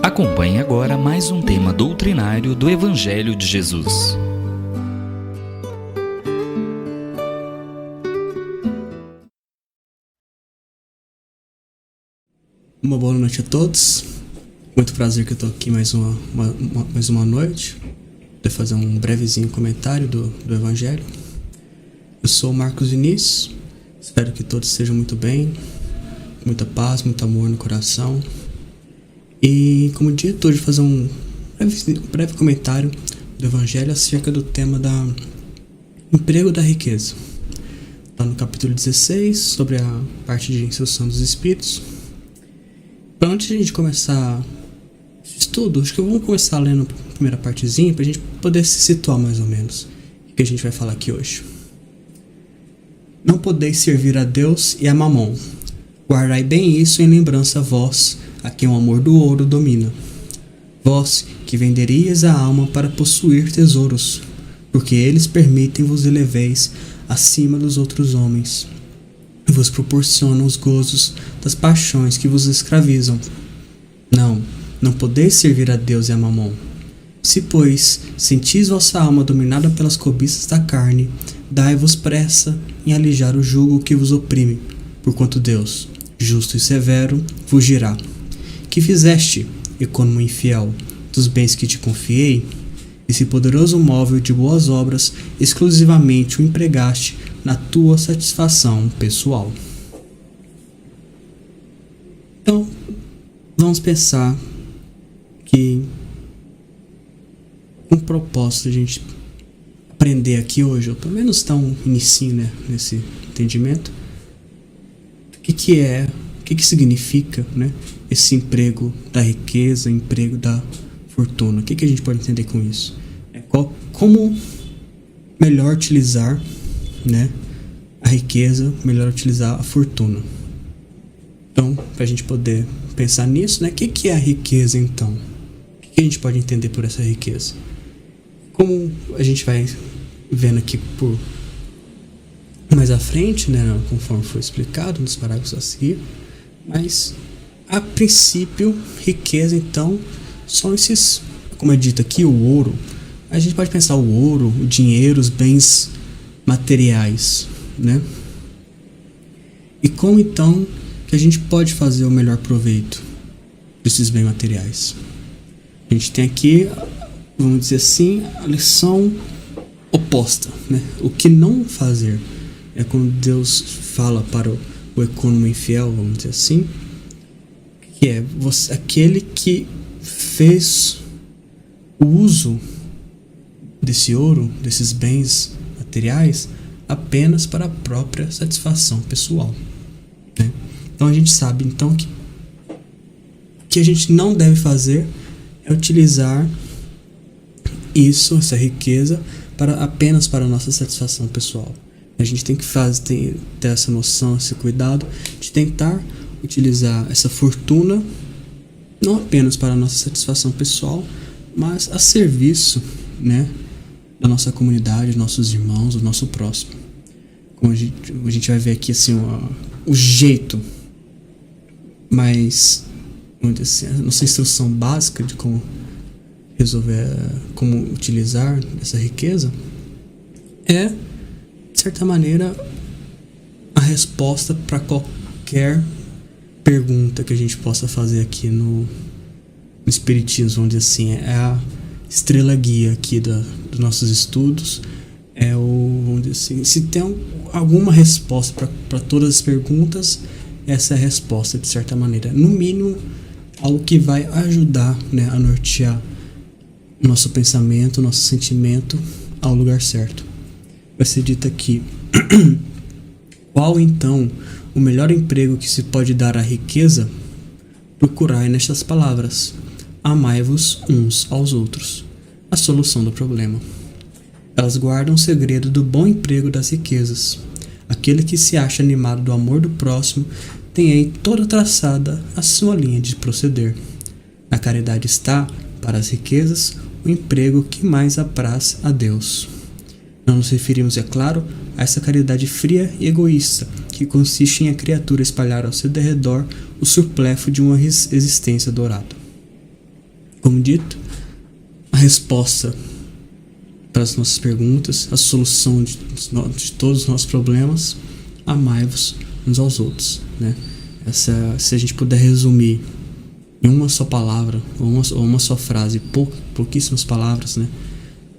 Acompanhe agora mais um tema doutrinário do Evangelho de Jesus. Uma boa noite a todos. Muito prazer que eu estou aqui mais uma noite para fazer um brevezinho comentário do Evangelho. Eu sou o Marcos Vinícius. Espero que todos estejam muito bem, muita paz, muito amor no coração. E como dito, hoje fazer um breve comentário do Evangelho acerca do tema da emprego da riqueza. Está no capítulo 16, sobre a parte de instrução dos Espíritos. Para antes de a gente começar esse estudo, acho que vamos começar lendo a primeira partezinha para a gente poder se situar mais ou menos o que a gente vai falar aqui hoje. Não podeis servir a Deus e a Mamon. Guardai bem isso em lembrança a vós, a quem o amor do ouro domina. Vós, que venderias a alma para possuir tesouros, porque eles permitem vos eleveis acima dos outros homens, e vos proporcionam os gozos das paixões que vos escravizam. Não podeis servir a Deus e a Mamon. Se, pois, sentis vossa alma dominada pelas cobiças da carne, dai-vos pressa em alijar o jugo que vos oprime, porquanto Deus, justo e severo, vos dirá: que fizeste, econômico infiel, dos bens que te confiei? Esse poderoso móvel de boas obras exclusivamente o empregaste na tua satisfação pessoal. Então, vamos pensar que um propósito a gente aprender aqui hoje, ou pelo menos dar um inicinho, né, nesse entendimento, o que significa, né, esse emprego da riqueza, emprego da fortuna. O que a gente pode entender com isso? Como melhor utilizar, né, a riqueza, melhor utilizar a fortuna. Então, para a gente poder pensar nisso, né, o que é a riqueza então? O que a gente pode entender por essa riqueza? Como a gente vai vendo aqui por mais à frente, né, conforme foi explicado nos parágrafos a seguir, mas a princípio, riqueza então são esses, como é dito aqui, o ouro. A gente pode pensar o ouro, o dinheiro, os bens materiais, né? E como então que a gente pode fazer o melhor proveito desses bens materiais? A gente tem aqui, vamos dizer assim, a lição oposta, né? O que não fazer é quando Deus fala para o econômico infiel, vamos dizer assim, que é aquele que fez o uso desse ouro, desses bens materiais, apenas para a própria satisfação pessoal, né? Então a gente sabe então que o que a gente não deve fazer é utilizar essa riqueza apenas para a nossa satisfação pessoal. A gente tem que ter essa noção, esse cuidado de tentar utilizar essa fortuna não apenas para a nossa satisfação pessoal, mas a serviço, né, da nossa comunidade, dos nossos irmãos, do nosso próximo. Como a gente vai ver aqui assim, o jeito, mas assim, a nossa instrução básica de como utilizar essa riqueza é, de certa maneira, a resposta para qualquer pergunta que a gente possa fazer aqui no Espiritismo, vamos dizer assim. É a estrela guia aqui dos nossos estudos. Vamos dizer assim, se tem alguma resposta para todas as perguntas, essa é a resposta, de certa maneira. No mínimo, algo que vai ajudar, né, a nortear o nosso pensamento, o nosso sentimento ao lugar certo. Vai ser dito aqui: qual então o melhor emprego que se pode dar à riqueza? Procurai nestas palavras: amai-vos uns aos outros. A solução do problema. Elas guardam o segredo do bom emprego das riquezas. Aquele que se acha animado do amor do próximo tem aí toda traçada a sua linha de proceder. Na caridade está, para as riquezas, o emprego que mais apraz a Deus. Não nos referimos, é claro, a essa caridade fria e egoísta, que consiste em a criatura espalhar ao seu derredor o supléfluo de uma existência dourada. Como dito, a resposta para as nossas perguntas, a solução de todos os nossos problemas: amai-vos uns aos outros, né? Se a gente puder resumir em uma só palavra, ou uma só frase, pouquíssimas palavras, né?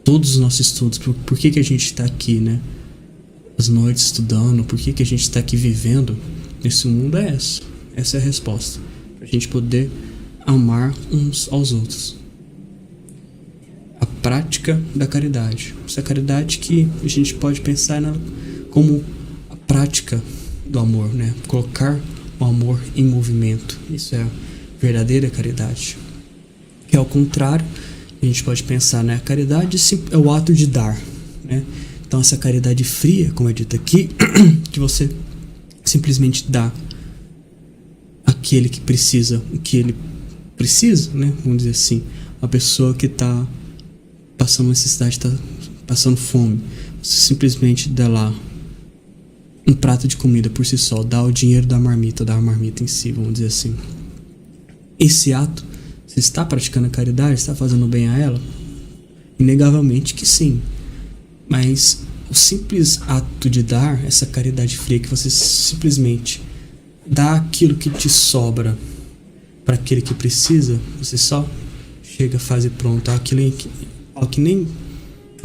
Todos os nossos estudos, por que a gente está aqui, né? As noites estudando, por que a gente está aqui vivendo nesse mundo, é essa. Essa é a resposta. Para a gente poder amar uns aos outros. A prática da caridade. Essa caridade que a gente pode pensar nela como a prática do amor, né? Colocar o amor em movimento. Isso é a verdadeira caridade. Que ao contrário, a gente pode pensar, né? A caridade é o ato de dar, né? Então essa caridade fria, como é dito aqui, que você simplesmente dá àquele que precisa o que ele precisa, né? Vamos dizer assim, a pessoa que está passando necessidade, está passando fome, você simplesmente dá lá um prato de comida por si só, dá o dinheiro da marmita em si, vamos dizer assim. Esse ato, você está praticando a caridade, está fazendo bem a ela? Inegavelmente que sim. Mas o simples ato de dar, essa caridade fria, que você simplesmente dá aquilo que te sobra para aquele que precisa, você só chega, faz e pronto, aquilo que nem,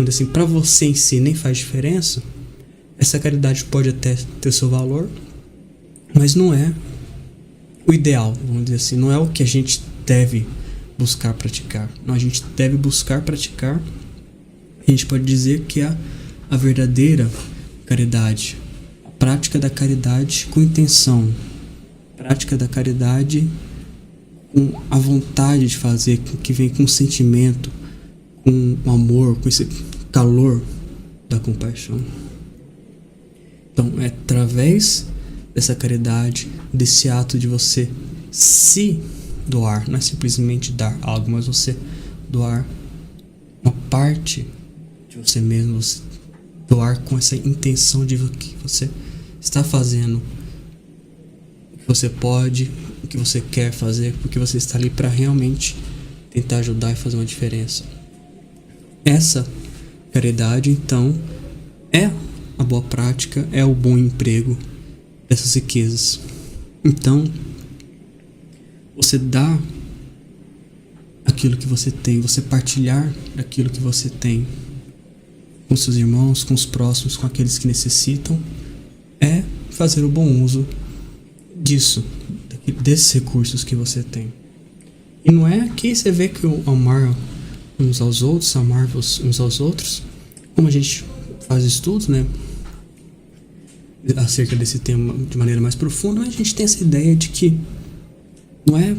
assim, para você em si nem faz diferença. Essa caridade pode até ter seu valor, mas não é o ideal, vamos dizer assim, não é o que a gente deve buscar praticar. Não, a gente deve buscar praticar, a gente pode dizer que é a verdadeira caridade, a prática da caridade com intenção, prática da caridade com a vontade de fazer, que vem com sentimento, com o amor, com esse calor da compaixão. Então, é através dessa caridade, desse ato de você se doar, não é simplesmente dar algo, mas você doar uma parte de você mesmo, você doar com essa intenção de que você está fazendo o que você pode, o que você quer fazer, porque você está ali para realmente tentar ajudar e fazer uma diferença. Essa caridade, então, é a boa prática, é o bom emprego dessas riquezas. Então, você dá aquilo que você tem, você partilhar daquilo que você tem com seus irmãos, com os próximos, com aqueles que necessitam, é fazer o bom uso disso, desses recursos que você tem. E não é que você vê que o amar uns aos outros, amar uns aos outros, como a gente faz estudos, né, acerca desse tema de maneira mais profunda, a gente tem essa ideia de que não é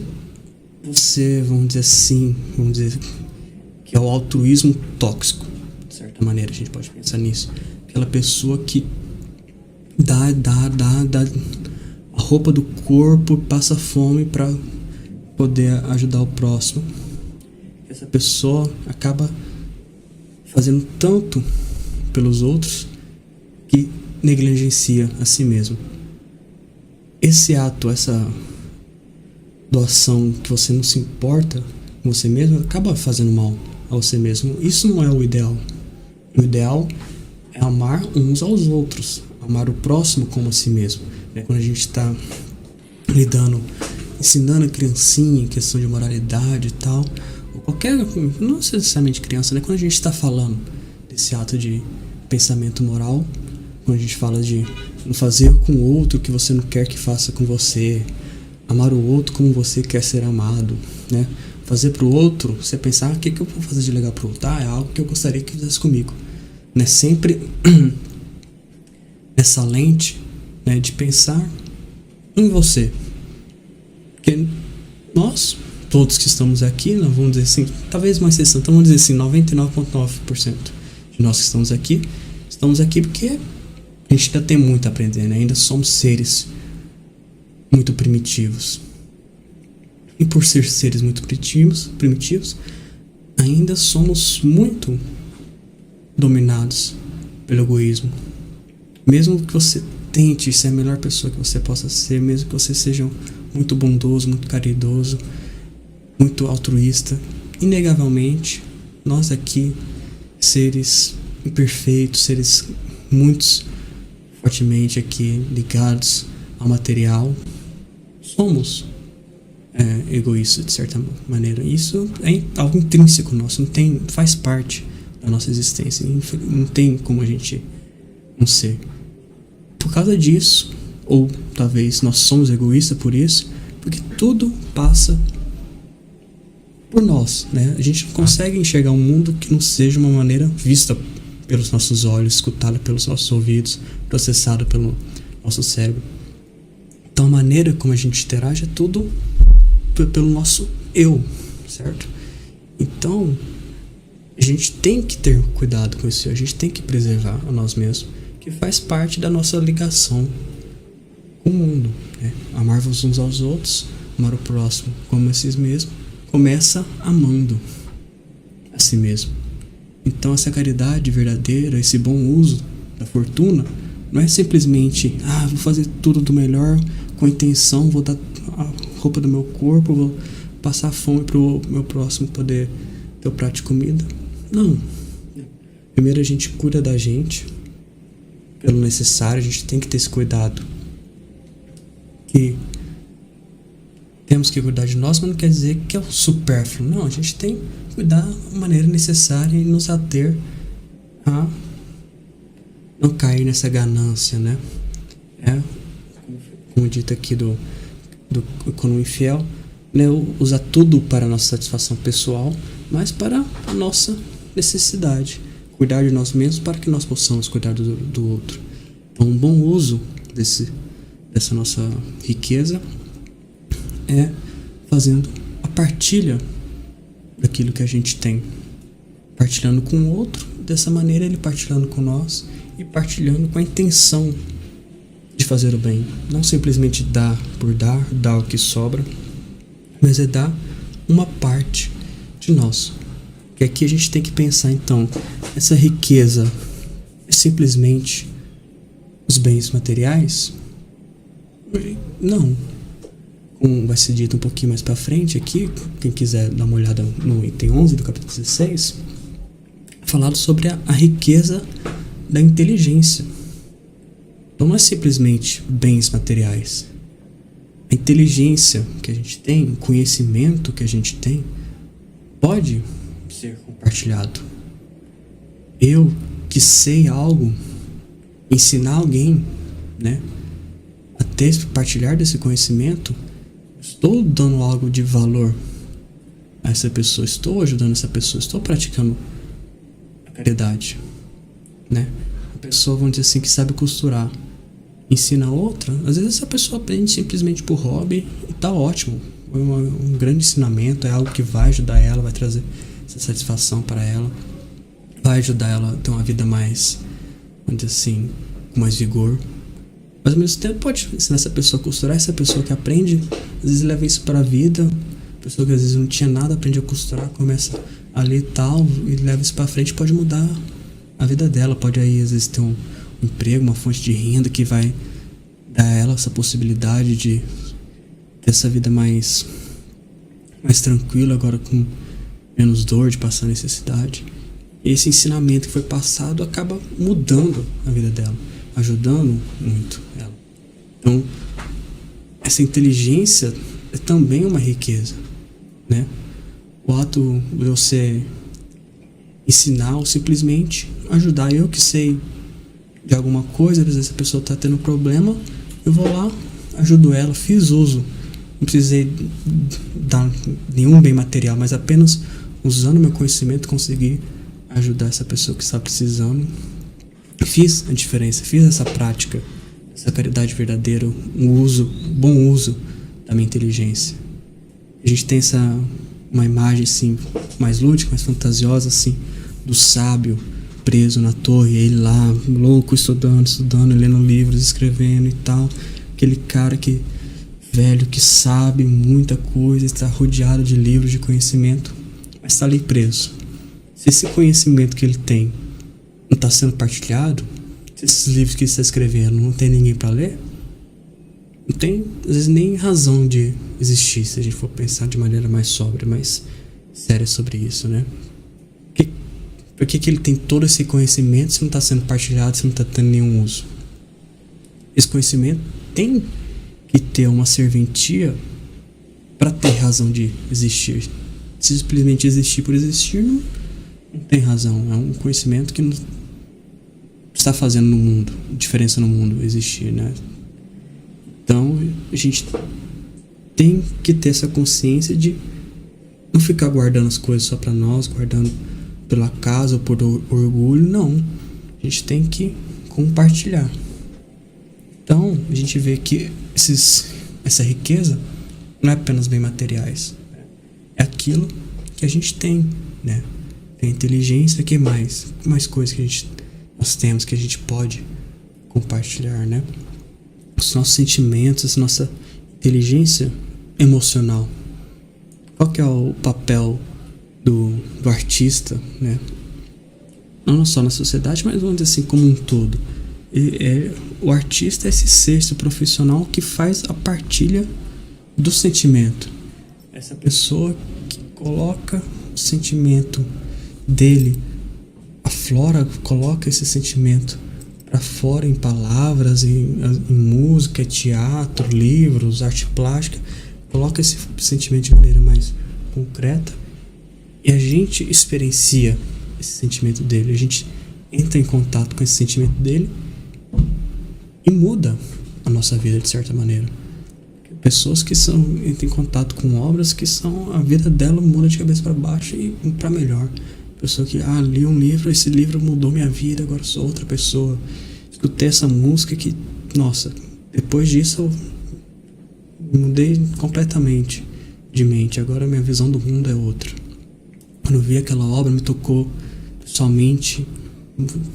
você, vamos dizer que é o altruísmo tóxico, de certa maneira a gente pode pensar nisso, aquela pessoa que dá a roupa do corpo, passa fome para poder ajudar o próximo. Essa pessoa acaba fazendo tanto pelos outros que negligencia a si mesmo. Esse ato, essa doação que você não se importa com você mesmo, acaba fazendo mal a você mesmo. Isso não é o ideal. O ideal é amar uns aos outros, amar o próximo como a si mesmo. Quando a gente está ensinando a criancinha em questão de moralidade e tal, ou qualquer, não necessariamente criança, né? Quando a gente está falando desse ato de pensamento moral, quando a gente fala de não fazer com o outro o que você não quer que faça com você, amar o outro como você quer ser amado, né? Fazer pro outro, você pensar, o que eu vou fazer de legal pro outro? É algo que eu gostaria que fizesse comigo, né? Sempre nessa lente, né, de pensar em você. Porque nós, todos que estamos aqui, nós vamos dizer assim, talvez uma exceção, então vamos dizer assim, 99,9% de nós que estamos aqui porque a gente ainda tem muito a aprender, né? Ainda somos seres muito primitivos. E por ser seres muito primitivos, ainda somos muito dominados pelo egoísmo. Mesmo que você tente ser a melhor pessoa que você possa ser, mesmo que você seja muito bondoso, muito caridoso, muito altruísta, inegavelmente, nós aqui, seres imperfeitos, seres muitos fortemente aqui ligados ao material, somos egoístas de certa maneira. Isso é algo intrínseco nosso, faz parte da nossa existência, não tem como a gente não ser. Por causa disso, ou talvez nós somos egoístas por isso, porque tudo passa por nós, né? A gente não consegue enxergar um mundo que não seja uma maneira vista pelos nossos olhos, escutada pelos nossos ouvidos, processada pelo nosso cérebro. Então a maneira como a gente interage é tudo pelo nosso eu, certo? Então a gente tem que ter cuidado com isso, a gente tem que preservar a nós mesmos, que faz parte da nossa ligação com o mundo, né? Amar uns aos outros, amar o próximo como a si mesmo, começa amando a si mesmo. Então essa caridade verdadeira, esse bom uso da fortuna, não é simplesmente, vou fazer tudo do melhor com a intenção, vou dar a roupa do meu corpo, vou passar fome pro meu próximo poder ter o prato de comida. Não. Primeiro a gente cuida da gente pelo necessário, a gente tem que ter esse cuidado. Que temos que cuidar de nós, mas não quer dizer que é o supérfluo. Não, a gente tem que cuidar da maneira necessária e nos ater a não cair nessa ganância, né? Como dito aqui do economia infiel, né? Usar tudo para a nossa satisfação pessoal, mas para a nossa necessidade. Cuidar de nós mesmos para que nós possamos cuidar do outro. Então, um bom uso dessa nossa riqueza é fazendo a partilha daquilo que a gente tem, partilhando com o outro, dessa maneira ele partilhando com nós e partilhando com a intenção de fazer o bem, não simplesmente dar por dar o que sobra, mas é dar uma parte de nós. Que aqui a gente tem que pensar, então, essa riqueza é simplesmente os bens materiais? Não. Como vai ser dito um pouquinho mais para frente aqui, quem quiser dar uma olhada no item 11 do capítulo 16, falado sobre a riqueza da inteligência. Então não é simplesmente bens materiais. A inteligência que a gente tem, o conhecimento que a gente tem, pode ser compartilhado. Eu que sei algo, ensinar alguém, né, a partilhar desse conhecimento, estou dando algo de valor a essa pessoa, estou ajudando essa pessoa, estou praticando a caridade, né? A pessoa, vamos dizer assim, que sabe costurar, ensina a outra, às vezes essa pessoa aprende simplesmente por hobby e tá ótimo, é um grande ensinamento, é algo que vai ajudar ela, vai trazer essa satisfação para ela, vai ajudar ela a ter uma vida mais, vamos dizer assim, com mais vigor. Mas ao mesmo tempo pode ensinar essa pessoa a costurar, essa pessoa que aprende, às vezes leva isso para a vida, pessoa que às vezes não tinha nada, aprende a costurar, começa a ler tal e leva isso para frente, pode mudar a vida dela, pode aí às vezes ter um emprego, uma fonte de renda que vai dar a ela essa possibilidade de ter essa vida mais tranquila, agora com menos dor, de passar necessidade. E esse ensinamento que foi passado acaba mudando a vida dela, ajudando muito ela. Então, essa inteligência é também uma riqueza, né? O ato de você ensinar ou simplesmente ajudar. Eu que sei de alguma coisa, às vezes a pessoa está tendo problema, eu vou lá, ajudo ela, fiz uso, não precisei dar nenhum bem material, mas apenas usando meu conhecimento consegui ajudar essa pessoa que está precisando. Fiz a diferença, fiz essa prática, essa caridade verdadeira, bom uso da minha inteligência. A gente tem uma imagem assim, mais lúdica, mais fantasiosa assim, do sábio preso na torre, ele lá, louco, estudando, lendo livros, escrevendo e tal. Aquele cara velho, que sabe muita coisa, está rodeado de livros de conhecimento, mas está ali preso. Se esse conhecimento que ele tem não está sendo partilhado, se esses livros que ele está escrevendo não tem ninguém para ler, não tem, às vezes, nem razão de existir, se a gente for pensar de maneira mais sóbria. Mas sérias sobre isso, né? Por que ele tem todo esse conhecimento se não está sendo partilhado, se não está tendo nenhum uso? Esse conhecimento tem que ter uma serventia para ter razão de existir. Simplesmente existir por existir não tem razão. É um conhecimento que não está fazendo no mundo, diferença no mundo existir, né? Então a gente tem que ter essa consciência de não ficar guardando as coisas só para nós, guardando pelo acaso ou por orgulho, não. A gente tem que compartilhar. Então a gente vê que essa riqueza não é apenas bem materiais, é aquilo que a gente tem, né? Tem inteligência, que mais coisas que nós temos que a gente pode compartilhar, né? Os nossos sentimentos, a nossa inteligência emocional. Qual que é o papel do artista, né? Não só na sociedade, mas vamos dizer assim, como um todo. O artista é esse ser, esse profissional que faz a partilha do sentimento. Essa pessoa que coloca o sentimento dele, aflora, coloca esse sentimento para fora em palavras, em música, teatro, livros, arte plástica, coloca esse sentimento de maneira mais concreta e a gente experiencia esse sentimento dele, a gente entra em contato com esse sentimento dele e muda a nossa vida de certa maneira. Pessoas que entram em contato com obras que a vida dela muda de cabeça para baixo e para melhor. Pessoa que li um livro, esse livro mudou minha vida, agora sou outra pessoa. Escutei essa música que, nossa, depois disso eu mudei completamente de mente, agora minha visão do mundo é outra. Quando eu vi aquela obra, me tocou pessoalmente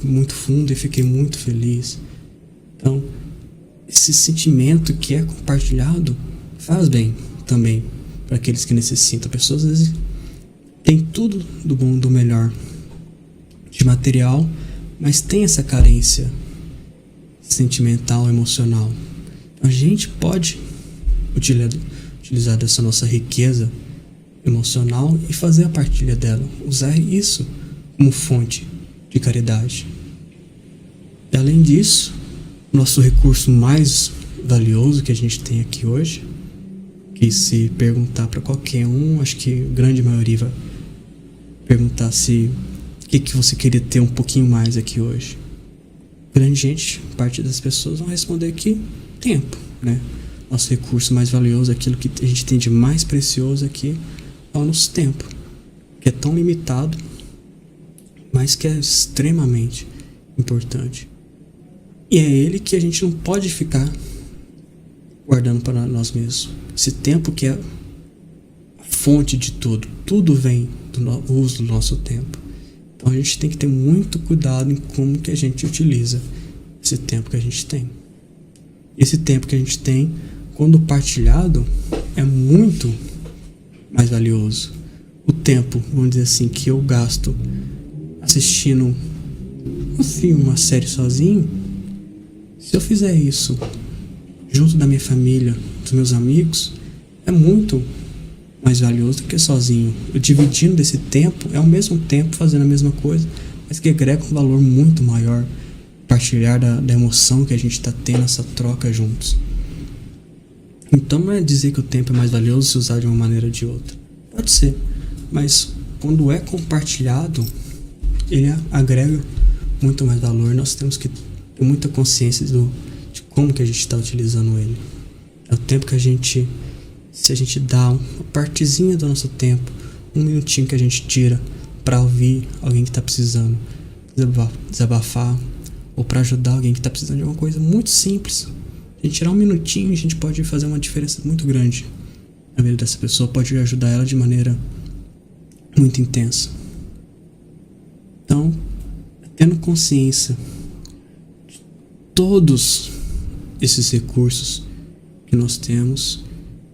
muito fundo e fiquei muito feliz. Então, esse sentimento que é compartilhado faz bem também para aqueles que necessitam. Pessoas às vezes têm tudo do bom, do melhor de material, mas tem essa carência sentimental, emocional. Então, a gente pode utilizar dessa nossa riqueza emocional e fazer a partilha dela, usar isso como fonte de caridade. E além disso, nosso recurso mais valioso que a gente tem aqui hoje, que se perguntar para qualquer um, acho que a grande maioria vai perguntar o que você queria ter um pouquinho mais aqui hoje. Grande gente, parte das pessoas vão responder que tempo, né? Nosso recurso mais valioso, aquilo que a gente tem de mais precioso aqui é o nosso tempo, que é tão limitado, mas que é extremamente importante. E é ele que a gente não pode ficar guardando para nós mesmos. Esse tempo que é a fonte de tudo. Tudo vem do uso do nosso tempo. Então a gente tem que ter muito cuidado em como que a gente utiliza esse tempo que a gente tem. Esse tempo que a gente tem, quando partilhado, é muito mais valioso. O tempo, vamos dizer assim, que eu gasto assistindo um filme, uma série sozinho, se eu fizer isso junto da minha família, dos meus amigos, é muito mais valioso do que sozinho. Eu dividindo esse tempo, é o mesmo tempo fazendo a mesma coisa, mas que agrega um valor muito maior, partilhar da emoção que a gente está tendo, essa troca juntos. Então não é dizer que o tempo é mais valioso se usar de uma maneira ou de outra. Pode ser, mas quando é compartilhado, ele agrega muito mais valor. Nós temos que ter muita consciência de como que a gente está utilizando ele. É o tempo que se a gente dá uma partezinha do nosso tempo, um minutinho que a gente tira para ouvir alguém que está precisando desabafar, ou para ajudar alguém que está precisando de alguma coisa muito simples. A gente tirar um minutinho, a gente pode fazer uma diferença muito grande na vida dessa pessoa, pode ajudar ela de maneira muito intensa. Então, tendo consciência de todos esses recursos que nós temos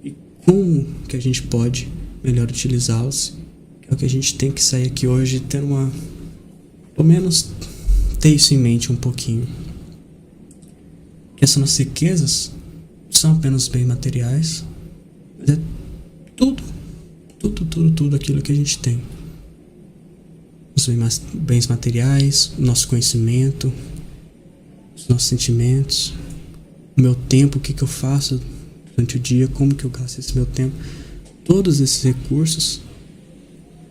e como que a gente pode melhor utilizá-los, que é o que a gente tem que sair aqui hoje tendo pelo menos ter isso em mente um pouquinho. Que essas nossas riquezas não são apenas bens materiais, mas é tudo tudo aquilo que a gente tem. Os bens materiais, o nosso conhecimento, os nossos sentimentos, o meu tempo, o que eu faço durante o dia, como que eu gasto esse meu tempo. Todos esses recursos,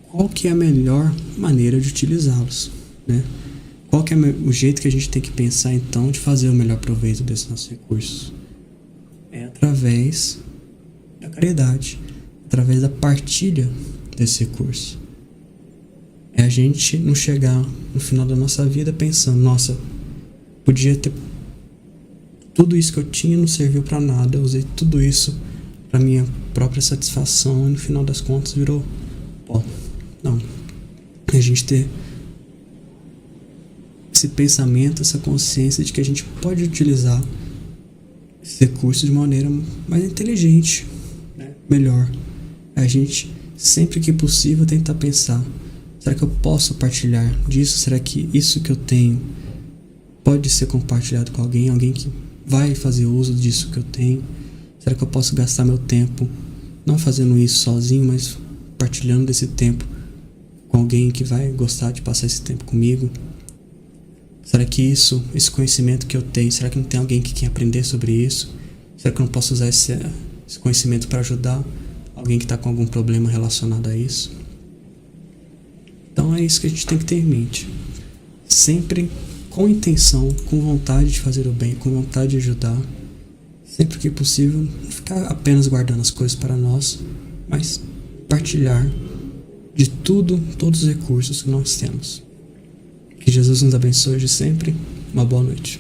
qual que é a melhor maneira de utilizá-los, né? Qual que é o jeito que a gente tem que pensar, então, de fazer o melhor proveito desses nossos recursos? É através da caridade, através da partilha desse recurso. É a gente não chegar no final da nossa vida pensando, nossa, podia ter tudo isso que eu tinha, não serviu para nada, eu usei tudo isso para minha própria satisfação e no final das contas virou pó. Não. A gente ter esse pensamento, essa consciência de que a gente pode utilizar esses recursos de maneira mais inteligente, né? Melhor. A gente, sempre que possível, tentar pensar, será que eu posso partilhar disso? Será que isso que eu tenho pode ser compartilhado com alguém que vai fazer uso disso que eu tenho? Será que eu posso gastar meu tempo não fazendo isso sozinho, mas partilhando desse tempo com alguém que vai gostar de passar esse tempo comigo? Será que esse conhecimento que eu tenho, será que não tem alguém que quer aprender sobre isso? Será que eu não posso usar esse conhecimento para ajudar alguém que está com algum problema relacionado a isso? Então é isso que a gente tem que ter em mente. Sempre com intenção, com vontade de fazer o bem, com vontade de ajudar. Sempre que possível, não ficar apenas guardando as coisas para nós, mas partilhar de todos os recursos que nós temos. Que Jesus nos abençoe de sempre. Uma boa noite.